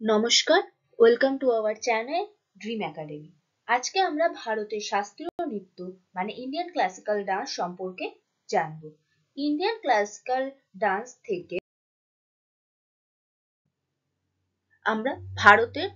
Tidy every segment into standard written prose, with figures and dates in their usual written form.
নমস্কার, welcome to our channel dream academy. আজকে আমরা ভারতের শাস্ত্রীয় নৃত্য মানে ইন্ডিয়ান ক্লাসিক্যাল ডান্স সম্পর্কে জানব। ইন্ডিয়ান ক্লাসিক্যাল ডান্স থেকে আমরা ভারতের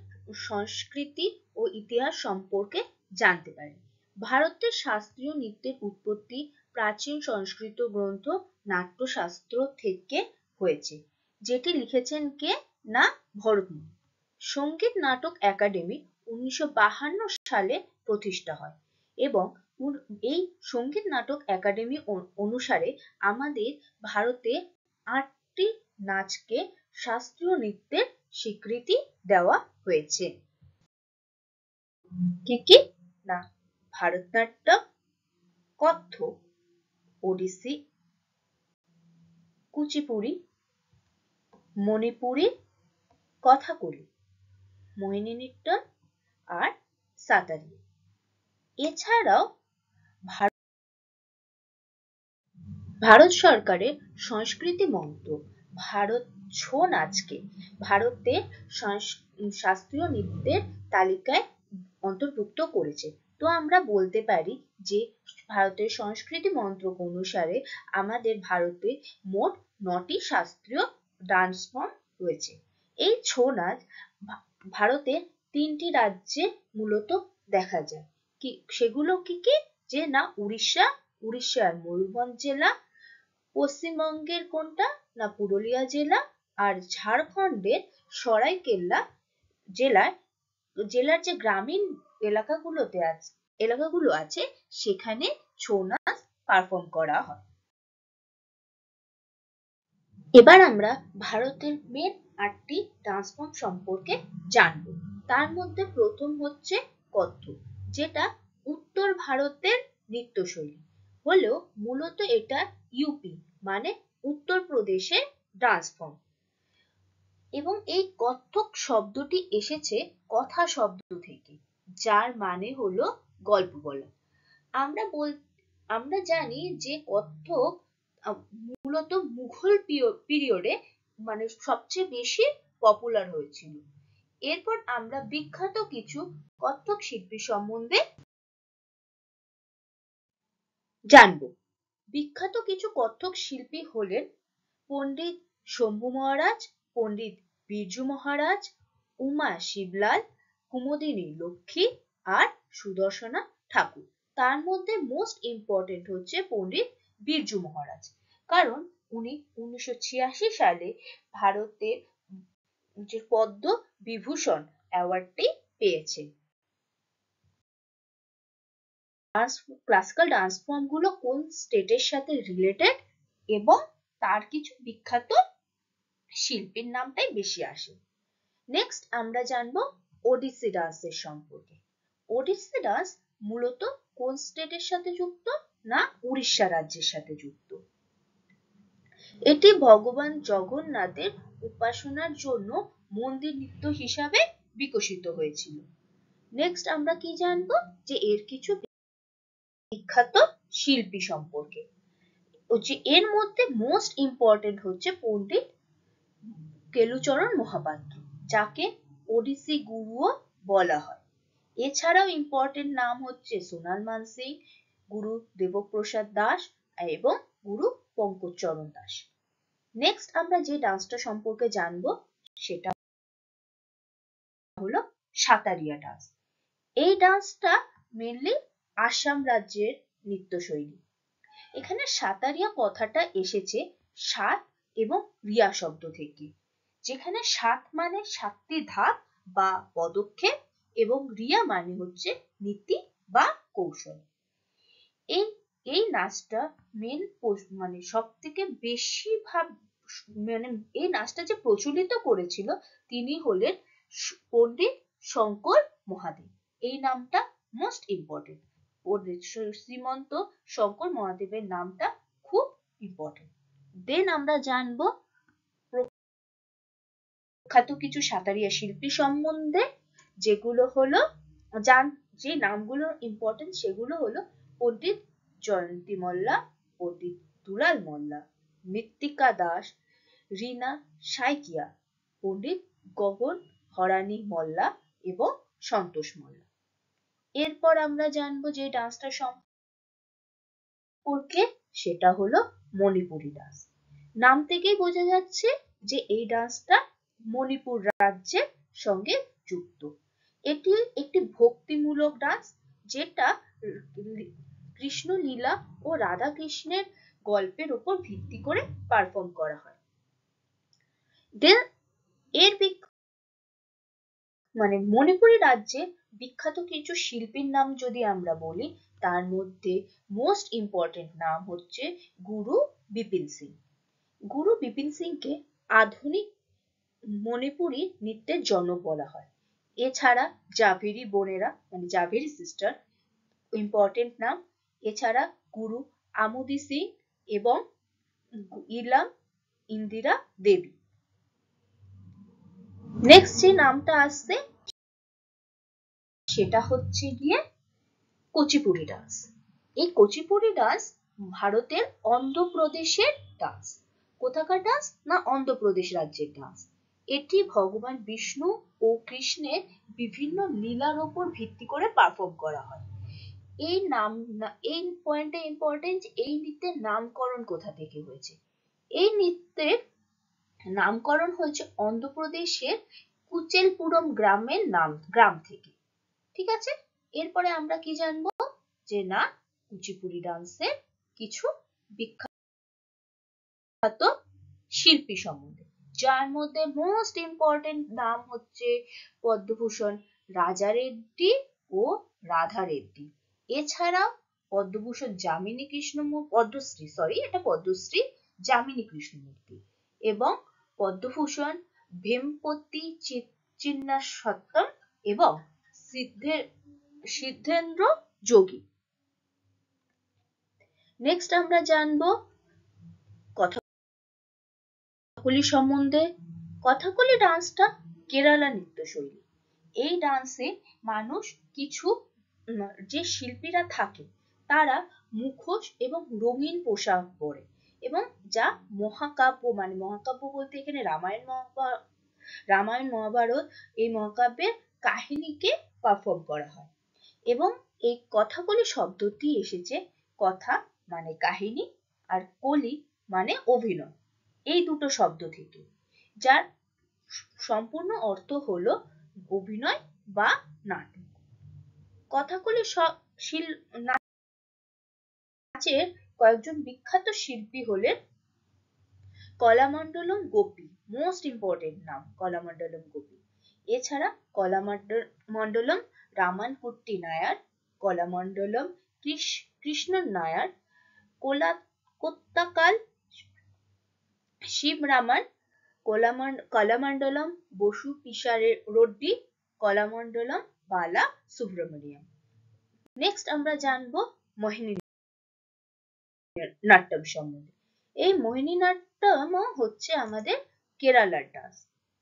সংস্কৃতি ও ইতিহাস সম্পর্কে জানতে পারি। ভারতের শাস্ত্রীয় নৃত্যের উৎপত্তি প্রাচীন সংস্কৃত গ্রন্থ নাট্যশাস্ত্র থেকে হয়েছে, যেটি লিখেছেন কে না ভরতমুনি। সঙ্গীত নাটক একাডেমি 1952 সালে প্রতিষ্ঠা হয় এবং এই সঙ্গীত নাটক একাডেমি অনুসারে আমাদের ভারতে 8টি নাচকে শাস্ত্রীয় নৃত্যের স্বীকৃতি দেওয়া হয়েছে। কি কি না ভারতনাট্যম, কত্থক, ওডিসি, কুচিপুড়ি, মণিপুরি, কথাকলি, মোহিনীঅট্টম আর সাতারি। এছাড়াও ভারত সরকারের সংস্কৃতি মন্ত্রক ভারত ছৌ নাচকে ভারতের শাস্ত্রীয় নৃত্যের তালিকায় অন্তর্ভুক্ত করেছে। তো আমরা বলতে পারি যে ভারতের সংস্কৃতি মন্ত্রক অনুসারে আমাদের ভারতে মোট 9টি শাস্ত্রীয় ডান্স ফর্ম রয়েছে। এই ছৌ নাচ ভারতের 3টি রাজ্যে মূলত দেখা যায়। সেগুলো কি কি যে না উড়িষ্যার ময়ূরভঞ্জ জেলা, পশ্চিমবঙ্গের কোনটা না পুরুলিয়া জেলা, আর ঝাড়খণ্ডের সরাইকেল্লা জেলার যে গ্রামীণ এলাকাগুলো আছে সেখানে ছৌ নাচ পারফর্ম করা হয়। এবার আমরা ভারতের মেন 8টি ডান্স ফর্ম সম্পর্কে জানব। তার মধ্যে প্রথম হচ্ছে কত্থক, যেটা উত্তর ভারতের নৃত্যশৈলী হলেও মূলত এটা ইউপি মানে উত্তরপ্রদেশের ডান্স ফর্ম। এবং এই কত্থক শব্দটি এসেছে কথা শব্দ থেকে, যার মানে হলো গল্প বলা। আমরা জানি যে কত্থক মূলত মুঘল পিরিয়ডে মানে সবচেয়ে বেশি পপুলার হয়েছিল। এরপর আমরা বিখ্যাত কিছু কত্থক শিল্পী সম্বন্ধে জানব। বিখ্যাত কিছু কত্থক শিল্পী হলেন পণ্ডিত শম্ভু মহারাজ, পণ্ডিত বিরজু মহারাজ, উমা শিবলাল, কুমুদিনী লক্ষ্মী আর সুদর্শনা ঠাকুর। তার মধ্যে মোস্ট ইম্পর্টেন্ট হচ্ছে পণ্ডিত বিরজু মহারাজ, কারণ উনি 1986 সালে ভারতের যে পদ্ম বিভূষণ অ্যাওয়ার্ডটি পেয়েছেন। ক্লাসিক্যাল ডান্স ফর্ম গুলো কোন স্টেটের সাথে রিলেটেড এবং তার কিছু বিখ্যাত শিল্পীর নামটাই বেশি আসে। নেক্সট আমরা জানবো ওডিসি ডান্সের সম্পর্কে। ওডিসি ডান্স মূলত কোন স্টেটের সাথে যুক্ত না উড়িষ্যা রাজ্যের সাথে যুক্ত। এটি ভগবান জগন্নাথের উপাসনার জন্য মন্দির নৃত্য হিসাবে বিকশিত হয়েছিল। নেক্সট আমরা কি জানবো যে এর কিছু বিখ্যাত শিল্পী সম্পর্কে। এর মধ্যে মোস্ট ইম্পর্টেন্ট হচ্ছে পণ্ডিত কেলুচরণ মহাপাত্র, যাকে ওডিসি গুরুও বলা হয়। এছাড়াও ইম্পর্টেন্ট নাম হচ্ছে সোনাল মানসিং, গুরু দেবপ্রসাদ দাস এবং গুরু পঙ্কজ চরণ দাস। নেক্সট আমরা যে ডান্সটা সম্পর্কে জানবো সেটা হলো সাতারিয়া ডান্স। এই ডান্সটা মেনলি আসাম রাজ্যের নৃত্যশৈলী। এখানে সাতারিয়া কথাটা এসেছে সাত এবং রিয়া শব্দ থেকে, যেখানে সাত মানে 7টি ধাপ বা পদক্ষেপ এবং রিয়া মানে হচ্ছে নীতি বা কৌশল। এই নাচটা মানে সব থেকে বেশি মানে এই নাচটা যে প্রচলিত করেছিল তিনি হলেন পণ্ডিত শঙ্কর মহাদেব। এই নামটা মোস্ট ইম্পর্টেন্ট। শ্রীমন্ত শঙ্কর মহাদেবের নামটা খুব ইম্পর্টেন্ট। দেন আমরা জানবো প্রখ্যাত কিছু সাঁতারিয়া শিল্পী সম্বন্ধে, যেগুলো হলো যে নামগুলো ইম্পর্টেন্ট সেগুলো হলো পণ্ডিত জয়ন্তী মল্লা, পণ্ডিত দুলাল মল্লা, মৃত্তিকা দাস, রীনা সাইকিয়া, পণ্ডিত গগন হরানি মল্লা এবং সন্তোষ মল্লা। এরপর আমরা জানবো যে ডান্সটা সম্পর্কে, সেটা হলো মণিপুরি ডান্স। নাম থেকেই বোঝা যাচ্ছে যে এই ডান্সটা মণিপুর রাজ্যের সঙ্গে যুক্ত। এটি একটি ভক্তিমূলক ডান্স যেটা কৃষ্ণ লীলা ও রাধা কৃষ্ণের গল্পের উপর ভিত্তি করে পারফর্ম করা হয়। দেন এর মানে মণিপুরি রাজ্যে বিখ্যাত কিছু শিল্পীর নাম যদি আমরা বলি, তার মধ্যে মোস্ট ইম্পর্টেন্ট নাম হচ্ছে গুরু বিপিন সিং। গুরু বিপিন সিংকে আধুনিক মণিপুরি নৃত্যের জনক বলা হয়। এছাড়া জাভেরি বোনেরা মানে জাভেরি সিস্টার ইম্পর্টেন্ট নাম। এছাড়া গুরু আমুদি সিং এবং ইলাম ইন্দিরা দেবী। নেক্সট যে নামটা আসছে সেটা হচ্ছে গিয়ে কুচিপুড়ি ডান্স। এই কুচিপুড়ি ডান্স ভারতের অন্ধ্রপ্রদেশের ডান্স। কোথাকার ডান্স? না অন্ধ্রপ্রদেশ রাজ্যের ডান্স। এটি ভগবান বিষ্ণু ও কৃষ্ণের বিভিন্ন লীলার উপর ভিত্তি করে পারফর্ম করা হয়। এই পয়েন্টটা ইম্পর্টেন্ট, এই নৃত্যের নামকরণ কোথা থেকে হয়েছে? এই নৃত্যের নামকরণ হয়েছে অন্ধ্রপ্রদেশের কুচেলপুরম গ্রাম থেকে। ঠিক আছে, এরপরে আমরা কি জানবো? যে না কুচিপুড়ি ডান্সের কিছু বিখ্যাত শিল্পী সম্বন্ধে, যার মধ্যে মোস্ট ইম্পর্টেন্ট নাম হচ্ছে পদ্মভূষণ রাজা রেড্ডি ও রাধা রেড্ডি। এছাড়া পদ্মভূষণ পদ্মশ্রী যামিনী কৃষ্ণমূর্তি এবং পদ্মভূষণ ভেমপতি চিন্না সত্তম এবং সিদ্ধেন্দ্র যোগী। নেক্সট আমরা জানবো কথাকলি সম্বন্ধে। কথাকলি ডান্সটা কেরালা নৃত্যশৈলী। এই ডান্সে মানুষ কিছু যে শিল্পীরা থাকে তারা মুখোশ এবং রঙিন পোশাক পরে এবং যা মহাকাব্য মানে মহাকাব্য বলতে এখানে রামায়ণ মহাভারত এই মহাকাব্যের কাহিনীকে পারফর্ম করা হয়। এবং এই কথাকলি শব্দটি এসেছে কথা মানে কাহিনী আর কলি মানে অভিনয়, এই দুটো শব্দ থেকে, যার সম্পূর্ণ অর্থ হলো অভিনয় বা নাটক। কথাকলি নাচের কয়েকজন বিখ্যাত শিল্পী হলেন কলামণ্ডলম গোপী, মোস্ট ইম্পর্টেন্ট নাম কলামণ্ডলম গোপী। এছাড়া কলামণ্ডলম রামানকুট্টি নায়ার, কলামণ্ডলম কৃষ্ণন নায়ার, কোত্তাকাল শিবরামান, কলামণ্ডলম বসু পিসারে রোড্ডি, কলামণ্ডলম বালা সুব্রমণিয়াম। নেক্সট আমরা জানবো মোহিনী নাট্যম সম্বন্ধে। এই মোহিনী নাট্যম হচ্ছে আমাদের কেরালার ডান্স।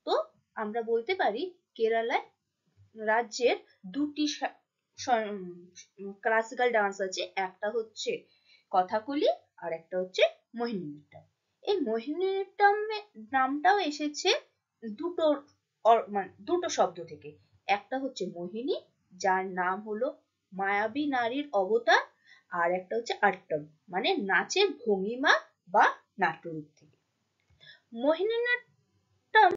তো আমরা বলতে পারি কেরালায় রাজ্যের দুটি ক্লাসিক্যাল ডান্স আছে, একটা হচ্ছে কথাকলি আর একটা হচ্ছে মোহিনী নাট্যম। এই মোহিনী নাট্যম নামটাও এসেছে দুটো শব্দ থেকে। একটা হচ্ছে মোহিনী, যার নাম হলো মায়াবী নারীর অবতার, আর একটা হচ্ছে আট্টম মানে নাচের ভঙ্গিমা বা নাট্যরূপ থেকে। মোহিনী নাট্যম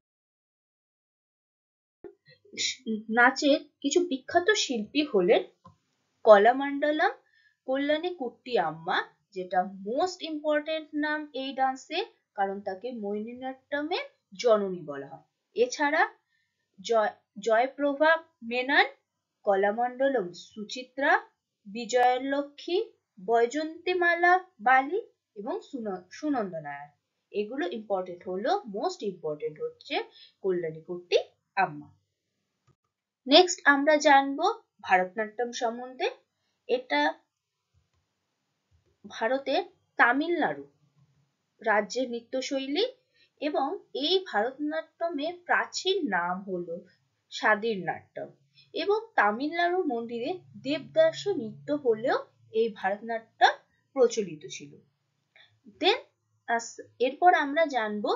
নাচের কিছু বিখ্যাত শিল্পী হলেন কলামণ্ডলম কল্যাণী কুট্টি আম্মা, যেটা মোস্ট ইম্পর্টেন্ট নাম এই ডান্সে, কারণ তাকে মোহিনীনাট্যমের জননী বলা হয়। এছাড়া জয়প্রভা মেনন, কলামণ্ডলম সুচিত্রা, বিজয়লক্ষ্মী, বৈজয়ন্তীমালা বালি এবং সুনন্দ নায়ার, এগুলো ইম্পর্টেন্ট হলো, মোস্ট ইম্পর্টেন্ট হচ্ছে কল্যাণী কুট্টি আম্মা। নেক্সট আমরা জানবো ভারতনাট্যম সম্বন্ধে। এটা ভারতের তামিলনাড়ু রাজ্যের নৃত্যশৈলী এবং এই ভারতনাট্যমের প্রাচীন নাম হলো স্বাদীর নাট্যম এবং তামিলনাড়ু মন্দিরে দেবদাস নৃত্য হলেও এই ভারতনাট্যম প্রচলিত ছিল। দেন এরপর আমরা জানবো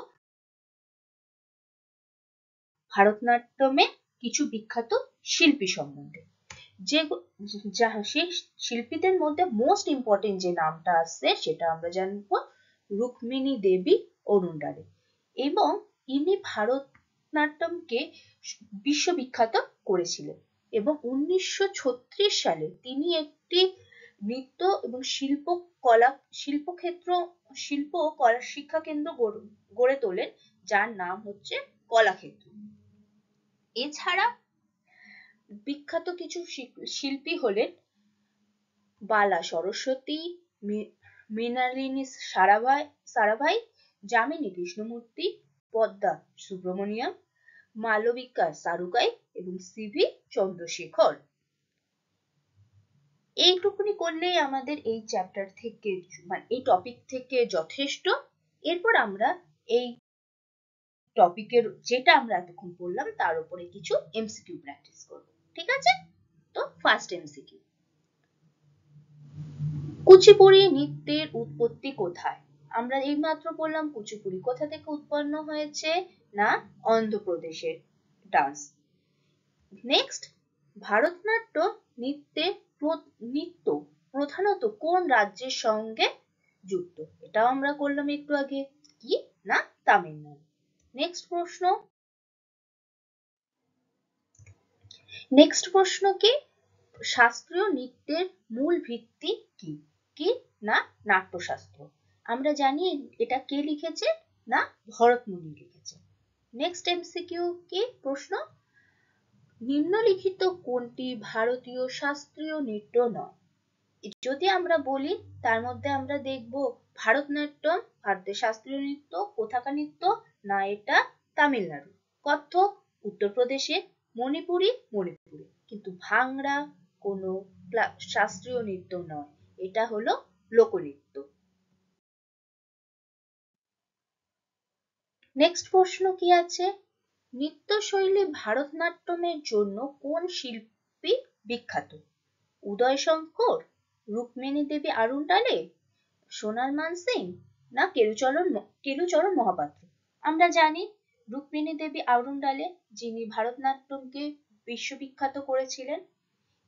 ভারতনাট্যমে কিছু বিখ্যাত শিল্পী সম্বন্ধে। সেই শিল্পীদের মধ্যে মোস্ট ইম্পর্টেন্ট যে নামটা আসছে সেটা আমরা জানবো রুক্মিণী দেবী অরুন্ডালে, এবং ইনি ভারতনাট্যমকে বিশ্ববিখ্যাত করেছিলেন, এবং 1936 সালে তিনি একটি নৃত্য এবং শিল্প কলা শিক্ষা কেন্দ্র গড়ে তোলেন, যার নাম হচ্ছে কলাক্ষেত্র। এছাড়া বিখ্যাত কিছু শিল্পী হলেন বালা সরস্বতী, মৃণালিনী সারাভাই, যামিনী কৃষ্ণমূর্তি, পদ্মা সুব্রমণিয়াম, মালবিকা সারুকাই এবং সিভি চন্দ্রশেখর। এইটুকুনি করলেই আমাদের এই চ্যাপ্টার থেকে, মানে এই টপিক থেকে যথেষ্ট। এরপর আমরা এই টপিকের যেটা আমরা এতক্ষণ পড়লাম তার উপরে কিছু এমসিকিউ প্র্যাকটিস করব, ঠিক আছে? তো ফার্স্ট এমসিকিউ, কুচিপুড়ি নৃত্যের উৎপত্তি কোথায়? আমরা এইমাত্র বললাম কুচিপুড়ি কোথা থেকে উৎপন্ন হয়েছে, না অন্ধ্রপ্রদেশের ডান্স। নেক্সট, ভারতনাট্য নৃত্য প্রধানত কোন রাজ্যের সঙ্গে যুক্ত? এটাও আমরা করলাম একটু আগে, কি না তামিলনাড়ু। নেক্সট প্রশ্ন কি, শাস্ত্রীয় নৃত্যের মূল ভিত্তি কি? কি না নাট্যশাস্ত্র। আমরা জানি এটা কে লিখেছে, না ভরতমুনি লিখেছে। নেক্সট এমসিকিউ কি প্রশ্ন, নিম্নলিখিত কোনটি ভারতীয় শাস্ত্রীয় নৃত্য নয়? যদি আমরা বলি তার মধ্যে আমরা দেখব ভারতনাট্যম ভারতের শাস্ত্রীয় নৃত্য, কোথাকার নৃত্য, না এটা তামিলনাড়ু, কত্থক উত্তরপ্রদেশে, মণিপুরি, কিন্তু ভাংড়া কোনো শাস্ত্রীয় নৃত্য নয়, এটা হলো লোকনৃত্য। নেক্সট প্রশ্ন কি আছে, নৃত্যশৈলী ভারতনাট্যমের জন্য কোন শিল্পী বিখ্যাত? উদয় শঙ্কর, রুক্মিণী দেবী আরুন্ডালে, সোনাল মানসিং, না কেলুচরণ মহাপাত্র। আমরা জানি রুক্মিণী দেবী আরুন্ডালে, যিনি ভারতনাট্যমকে বিশ্ববিখ্যাত করেছিলেন।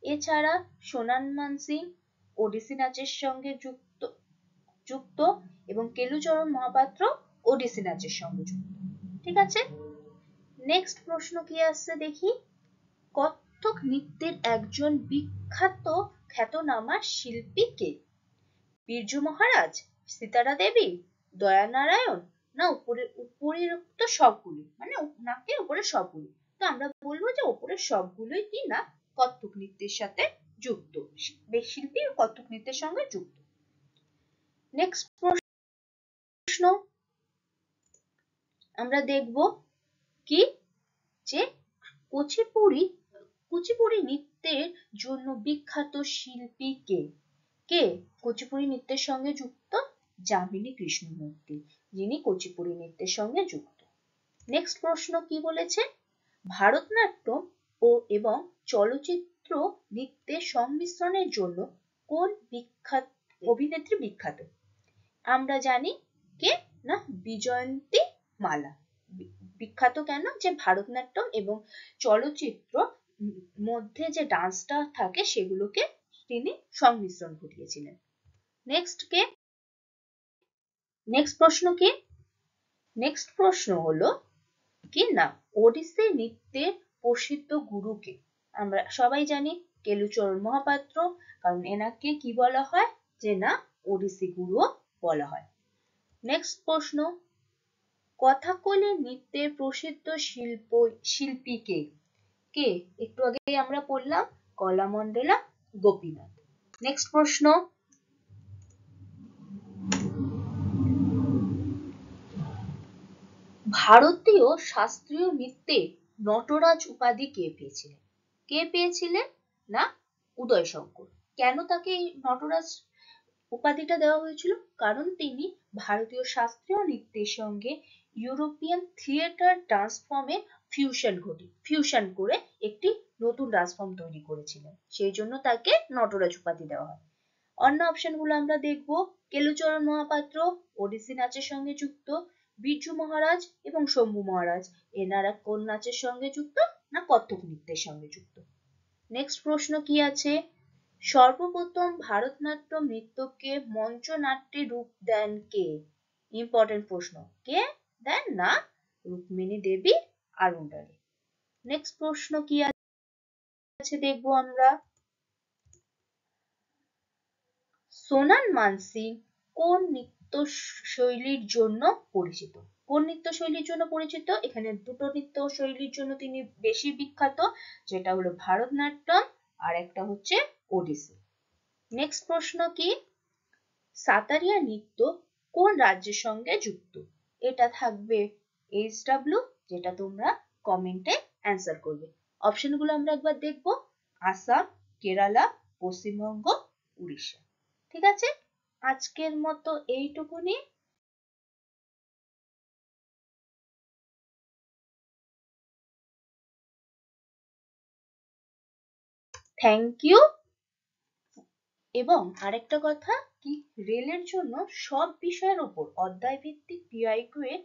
এছাড়া সোনাল মানসিং ওডিসি নাচের সঙ্গে যুক্ত এবং কেলুচরণ মহাপাত্র ওডিসি নাচের সঙ্গে যুক্ত, ঠিক আছে? নেক্সট প্রশ্ন কি আসছে দেখি, কত্থক নৃত্যের একজন বিখ্যাত খ্যাতনামা শিল্পী কে? বিরজু মহারাজ, সিতারা দেবী, দয়া নারায়ণ, না উপরিউক্ত সবগুলি, মানে নাকি উপরের সবগুলি? তো আমরা বলবো যে উপরের সবগুলোই কি না কত্থক নৃত্যের সাথে যুক্ত, শিল্পী কত্থক নৃত্যের সঙ্গে যুক্ত। নেক্সট প্রশ্ন আমরা দেখব কি, যে কুচিপুড়ি নৃত্যের জন্য বিখ্যাত শিল্পী কে? কে কুচিপুড়ি নৃত্যের সঙ্গে যুক্ত? যামিনী কৃষ্ণমূর্তি, যিনি কুচিপুড়ি নৃত্যের সঙ্গে যুক্ত। নেক্সট প্রশ্ন কি বলেছে, ভারতনাট্যম এবং চলচ্চিত্র নৃত্যের সংমিশ্রণের জন্য কোন অভিনেত্রী বিখ্যাত? আমরা জানি কে, না বিজয়ন্তী মালা। বিখ্যাত কেন, যে ভারতনাট্যম এবং চলচ্চিত্র মধ্যে যে ডান্সটা থাকে সেগুলোকে তিনি সংমিশ্রণ ঘটিয়েছিলেন। নেক্সট প্রশ্ন কি, নেক্সট প্রশ্ন হলো কি না ওডিসি নৃত্যের প্রসিদ্ধ গুরুকে? আমরা সবাই জানি কেলুচরণ মহাপাত্র, কারণ এনাকে কি বলা হয়, যে না ওডিসি গুরুও বলা হয়। নেক্সট প্রশ্ন, কথাকলি নৃত্যের প্রসিদ্ধ শিল্পী কে? কে একটু আগে আমরা পড়লাম কলামণ্ডলা গোপীনাথ। নেক্সট প্রশ্ন, ভারতীয় শাস্ত্রীয় নৃত্যে নটরাজ উপাধি কে পেয়েছিলেন? কে পেয়েছিলেন, না উদয় শঙ্কর। কেন তাকে এই নটরাজ উপাধিটা দেওয়া হয়েছিল? কারণ তিনি ভারতীয় শাস্ত্রীয় নৃত্যের সঙ্গে ইউরোপিয়ান থিয়েটার ডান্স ফর্মে ফিউশন করে একটি নতুন ডান্স ফর্ম তৈরি করেছিলেন, সেই জন্য তাকে নটরাজ উপাধি দেওয়া হয়। অন্য অপশন গুলো আমরা দেখব, কেলুচরণ মহাপাত্র ওডিসি নাচের সঙ্গে যুক্ত, বিরজু মহারাজ এবং শম্ভু মহারাজ এনারা কোন নাচের সঙ্গে যুক্ত? না কত্থক নৃত্যের সঙ্গে যুক্ত। নেক্সট প্রশ্ন কি আছে? সর্বপ্রথম ভারতনাট্যম নৃত্যকে মঞ্চনাট্যে রূপ দেন কে? ইম্পর্টেন্ট প্রশ্ন। কে দেন? না রুক্মিণী দেবী আরুণ্ডালী। নেক্সট প্রশ্ন কি আছে দেখবো আমরা। সোনান মানসিং কোন নৃত্য শৈলীর জন্য পরিচিত? কোন নৃত্য শৈলীর জন্য পরিচিত? এখানে দুটো নৃত্য শৈলীর জন্য তিনি বেশি বিখ্যাত, যেটা হলো ভারতনাট্যম আর একটা হচ্ছে ওডিসি। নেক্সট প্রশ্ন কি? সাতারিয়া নৃত্য কোন রাজ্যের সঙ্গে যুক্ত? এটা থাকবে HW, যেটা তোমরা কমেন্টে অ্যান্সার করবে। অপশনগুলো আমরা একবার দেখব। আসাম, কেরালা, পশ্চিমবঙ্গ, উড়িষ্যা। ঠিক আছে, আজকের মতো এইটুকুনি। Thank you. এবং আরেকটা কথা কি, রেলের জন্য সব বিষয়ের উপর অধ্যায় ভিত্তিক PIQ এ